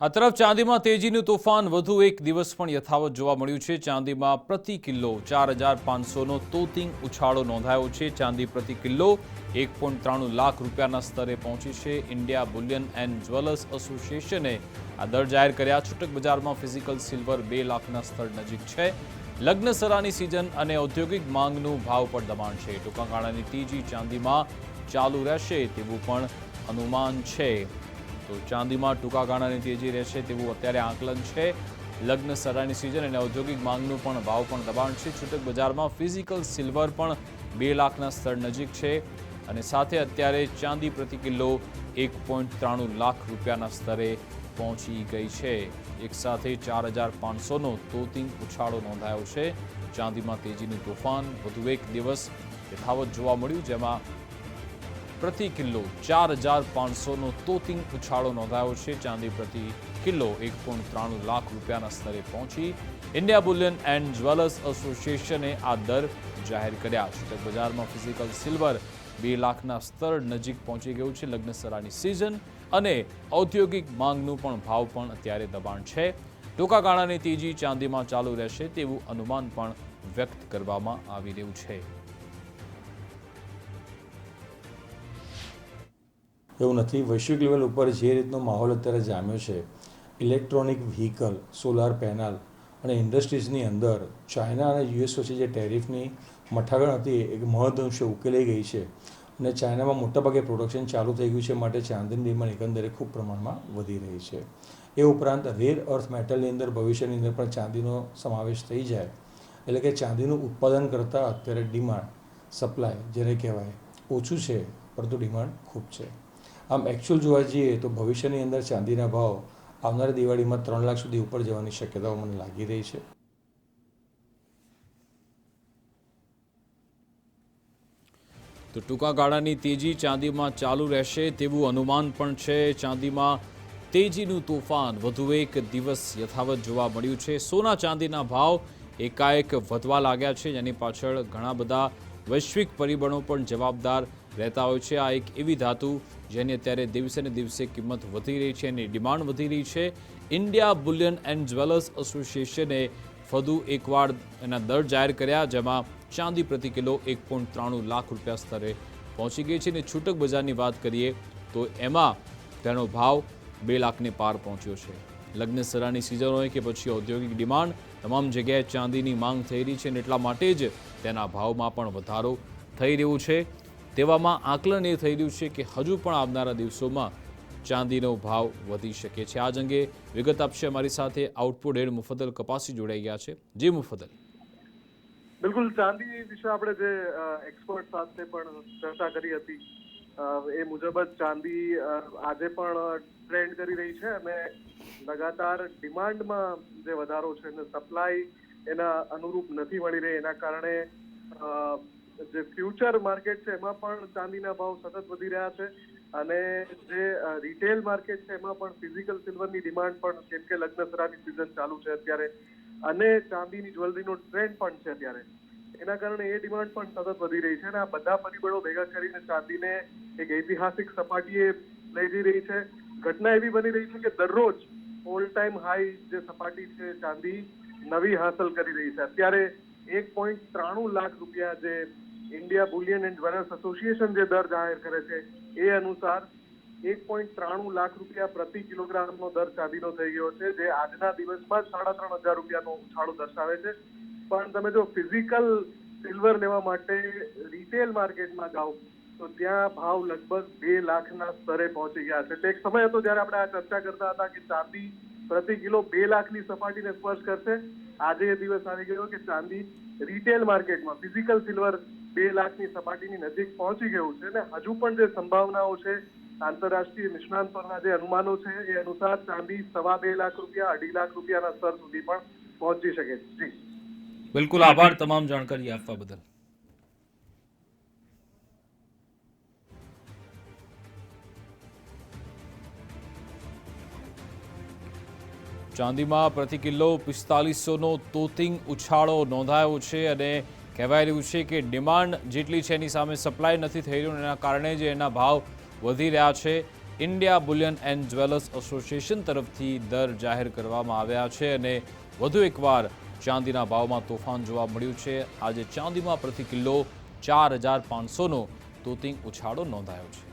આ તરફ ચાંદીમાં તેજીનું તોફાન વધુ એક દિવસ પણ યથાવત જોવા મળ્યું છે। ચાંદીમાં પ્રતિ કિલો 4500નો તોતિંગ ઉછાળો નોંધાયો છે। ચાંદી પ્રતિ કિલો 1.93 લાખ રૂપિયાના સ્તરે પહોંચી છે। ઇન્ડિયા બુલિયન એન્ડ જ્વેલર્સ એસોસિએશને આ દર જાહેર કર્યા। છૂટક બજારમાં ફિઝિકલ સિલ્વર 2 લાખના સ્તર નજીક છે। લગ્ન સરાની સિઝન અને ઔદ્યોગિક માંગનું ભાવ પર દબાણ છે। ટૂંકા ગાળાની તેજી ચાંદીમાં ચાલુ રહેશે તેવું પણ અનુમાન છે। તો ચાંદીમાં ટૂંકા ગાળાની તેજી રહેશે તેવું અત્યારે આકલન છે। લગ્ન સરાની સિઝન અને ઔદ્યોગિક માંગનું પણ ભાવ પણ દબાણ છે। છૂટક બજારમાં ફિઝિકલ સિલ્વર પણ 2 લાખના સ્તર નજીક છે અને સાથે અત્યારે ચાંદી પ્રતિ કિલો 1.93 લાખ રૂપિયાના સ્તરે પહોંચી ગઈ છે। એક સાથે 4500નો તોતિંગ ઉછાળો નોંધાયો છે। ચાંદીમાં તેજીનું તોફાન વધુ એક દિવસ યથાવત જોવા મળ્યું, જેમાં પ્રતિ કિલો 4500નો તોતિંગ ઉછાળો નોંધાયો છે। ચાંદી પ્રતિ કિલો 1.93 લાખ રૂપિયાના સ્તરે પહોંચી। ઇન્ડિયા બુલિયન એન્ડ જ્વેલર્સ એસોસિએશને આ દર જાહેર કર્યા। છૂટક બજારમાં ફિઝિકલ સિલ્વર 2 લાખના સ્તર નજીક પહોંચી ગયું છે। લગ્ન સરાની સિઝન અને ઔદ્યોગિક માંગનું પણ ભાવ પણ અત્યારે દબાણ છે। ટૂંકા ગાળાની તેજી ચાંદીમાં ચાલુ રહેશે તેવું અનુમાન પણ વ્યક્ત કરવામાં આવી રહ્યું છે। એવું નથી, વૈશ્વિક લેવલ ઉપર જે રીતનો માહોલ અત્યારે જામ્યો છે, ઇલેક્ટ્રોનિક વ્હીકલ, સોલાર પેનલ અને ઇન્ડસ્ટ્રીઝની અંદર ચાઇના અને યુએસ વચ્ચે જે ટેરિફની મઠાગણ હતી એ મહદઅંશે ઉકેલાઈ ગઈ છે અને ચાઇનામાં મોટાભાગે પ્રોડક્શન ચાલુ થઈ ગયું છે, માટે ચાંદીની ડિમાન્ડ એકંદરે ખૂબ પ્રમાણમાં વધી રહી છે। એ ઉપરાંત રેર અર્થ મેટલની અંદર ભવિષ્યની અંદર પણ ચાંદીનો સમાવેશ થઈ જાય, એટલે કે ચાંદીનું ઉત્પાદન કરતાં અત્યારે ડિમાન્ડ, સપ્લાય જેને કહેવાય, ઓછું છે પરંતુ ડિમાન્ડ ખૂબ છે। આમ એકચ્યુઅલ જોવા જઈએ તો ભવિષ્યની અંદર ચાંદીના ભાવ આવનારી દિવાળીમાં 3 લાખ સુધી ઉપર જવાની શક્યતાઓ મને લાગી રહી છે। તો ટૂંકા ગાળાની તેજી ચાંદીમાં ચાલુ રહેશે તેવું અનુમાન પણ છે। ચાંદીમાં તેજીનું તોફાન વધુ એક દિવસ યથાવત જોવા મળ્યું છે। સોના ચાંદીના ભાવ એકાએક વધવા લાગ્યા છે, જેની પાછળ ઘણા બધા વૈશ્વિક પરિબળો પણ જવાબદાર રહેતા હોય છે। આ એક એવી ધાતુ જેની અત્યારે દિવસે ને દિવસે કિંમત વધી રહી છે અને ડિમાન્ડ વધી રહી છે। ઇન્ડિયા બુલિયન એન્ડ જ્વેલર્સ એસોસિએશને વધુ એકવાર એના દર જાહેર કર્યા, જેમાં ચાંદી પ્રતિ કિલો 1.93 લાખ રૂપિયા સ્તરે પહોંચી ગઈ છે અને છૂટક બજારની વાત કરીએ તો એમાં તેનો ભાવ 2 લાખને પાર પહોંચ્યો છે। લગ્ન સરાની સિઝન હોય કે પછી ઔદ્યોગિક ડિમાન્ડ, તમામ જગ્યાએ ચાંદીની માંગ થઈ રહી છે અને એટલા માટે જ તેના ભાવમાં પણ વધારો થઈ રહ્યો છે। તેવામાં આકલન એ થઈ રહ્યું છે કે હજુ પણ આવનારા દિવસોમાં ચાંદીનો ભાવ વધી શકે છે। આ અંગે વિગત આપશે અમારી સાથે આઉટપુટ હેડ મુફદ્દલ કપાસી જોડાઈ ગયા છે। જી મુફદ્દલ। બિલકુલ, ચાંદી વિશે આપણે જે એક્સપર્ટ સાથે પણ ચર્ચા કરી હતી એ મુજબ જ ચાંદી આજે પણ ટ્રેન્ડ કરી રહી છે અને લગાતાર ડિમાન્ડમાં જે વધારો છે અને સપ્લાય એના અનુરૂપ નથી મળી રહી, એના કારણે જે ફ્યુચર માર્કેટ છે એમાં પણ ચાંદીના ભાવ સતત વધી રહ્યા છે અને જે રિટેલ માર્કેટ છે એમાં પણ ફિઝિકલ સિલ્વરની ડિમાન્ડ પણ, કેમ કે લગ્ન સરાની સિઝન ચાલુ છે અત્યારે અને ચાંદીની જ્વેલરીનો ટ્રેન્ડ પણ છે અત્યારે, એના કારણે એ ડિમાન્ડ પણ સતત વધી રહી છે અને આ બધા પરિબળો ભેગા કરીને ચાંદીને એક ઐતિહાસિક સપાટીએ લઈ જઈ રહી છે। ઘટના એવી બની રહી છે કે દરરોજ ઓલ ટાઈમ હાઈ જે સપાટી છે ચાંદી નવી હાંસલ કરી રહી છે। અત્યારે 1.93 લાખ રૂપિયા જે India Boolean and jewellers association જે દર જાહેર કરે છે એ અનુસાર 1.93 લાખ રૂપિયા પ્રતિ કિલોગ્રામનો દર ચાંદીનો થઈ ગયો છે, જે આજના દિવસમાં 3500 રૂપિયાનો ઉછાળો દર્શાવે છે। પણ તમે જો ફિઝિકલ સિલ્વર લેવા માટે રિટેલ માર્કેટમાં જાઓ તો ત્યાં ભાવ લગભગ 2 લાખના સ્તરે પહોંચી ગયા છે। તે એક સમય હતો જ્યારે આપણે આ ચર્ચા કરતા હતા કે ચાંદી પ્રતિ કિલો 2 લાખની સપાટીને સ્પર્શ કરશે। આજે એ દિવસ આવી ગયો કે ચાંદી રિટેલ માર્કેટમાં ફિઝિકલ સિલ્વર 2 લાખની સપાટીની નજીક પહોંચી ગયું છે અને હજુ પણ જે સંભાવનાઓ છે, આંતરરાષ્ટ્રીય નિષ્ણાંતોના જે અનુમાનો છે એ અનુસાર ચાંદી 2.5 લાખ રૂપિયા, 2.5 લાખ રૂપિયાના સ્તર સુધી પણ પહોંચી શકે છે। જી બિલકુલ, આભાર તમામ જાણકારી આપવા બદલ। ચાંદીમાં પ્રતિ કિલો 4500નો તોતિંગ ઉછાળો નોંધાયો છે અને કહેવાય રહ્યું છે કે ડિમાન્ડ જેટલી છે એની સામે સપ્લાય નથી થઈ રહ્યું, એના કારણે જ એના ભાવ વધી રહ્યા છે। India Boolean and jewellers association તરફથી દર જાહેર કરવામાં આવ્યા છે અને વધુ એકવાર ચાંદીના ભાવમાં તોફાન જોવા મળ્યું છે. આજે ચાંદીમાં પ્રતિ કિલો 4,500નો તોતિંગ ઉછાળો નોંધાયો છે.